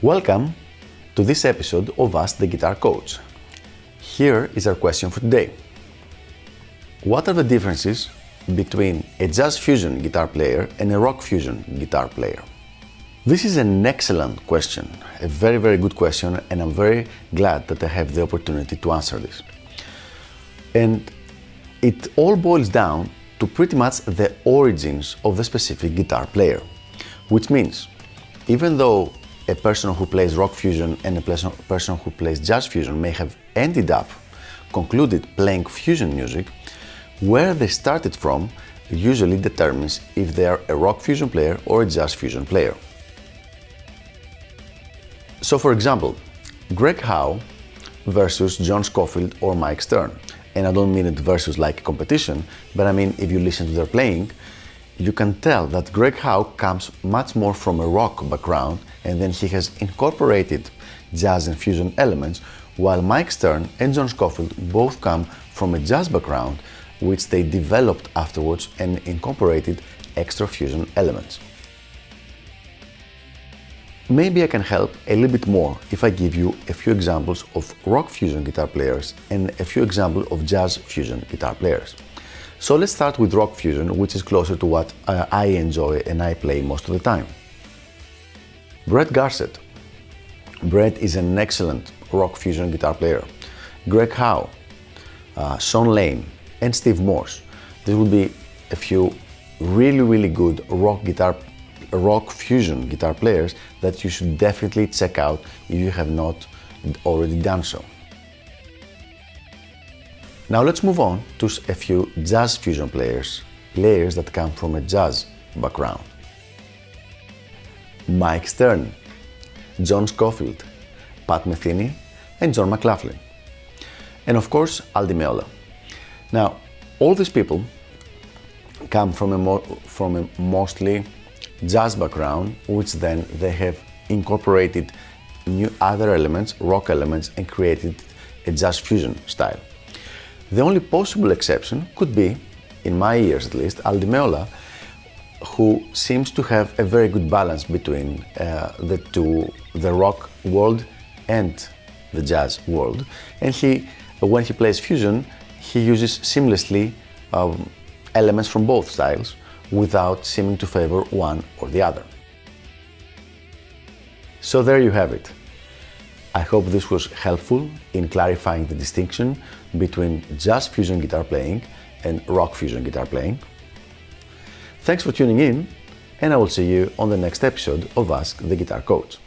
Welcome to this episode of Ask the Guitar Coach. Here is our question for today. What are the differences between a jazz fusion guitar player and a rock fusion guitar player? This is an excellent question, a very, very good question, and I'm very glad that I have the opportunity to answer this. And it all boils down to pretty much the origins of the specific guitar player, which means even though a person who plays rock fusion and a person who plays jazz fusion may have ended up concluded playing fusion music, where they started from usually determines if they are a rock fusion player or a jazz fusion player. So for example, Greg Howe versus John Scofield or Mike Stern. And I don't mean it versus like a competition, but I mean if you listen to their playing, you can tell that Greg Howe comes much more from a rock background, and then he has incorporated jazz and fusion elements, while Mike Stern and John Scofield both come from a jazz background, which they developed afterwards and incorporated extra fusion elements. Maybe I can help a little bit more if I give you a few examples of rock fusion guitar players and a few examples of jazz fusion guitar players. So let's start with rock fusion, which is closer to what I enjoy and I play most of the time. Brett Garsett. Brett is an excellent rock fusion guitar player. Greg Howe, Sean Lane, and Steve Morse. This would be a few really good rock fusion guitar players that you should definitely check out if you have not already done so. Now let's move on to a few jazz fusion players that come from a jazz background. Mike Stern, John Scofield, Pat Metheny, and John McLaughlin. And of course, Al Di Meola. Now, all these people come from a mostly jazz background, which then they have incorporated new other elements, rock elements, and created a jazz fusion style. The only possible exception could be, in my ears at least, Al Di Meola, who seems to have a very good balance between the rock world and the jazz world. And when he plays fusion, he uses seamlessly elements from both styles without seeming to favor one or the other. So there you have it. I hope this was helpful in clarifying the distinction between jazz fusion guitar playing and rock fusion guitar playing. Thanks for tuning in, and I will see you on the next episode of Ask the Guitar Coach.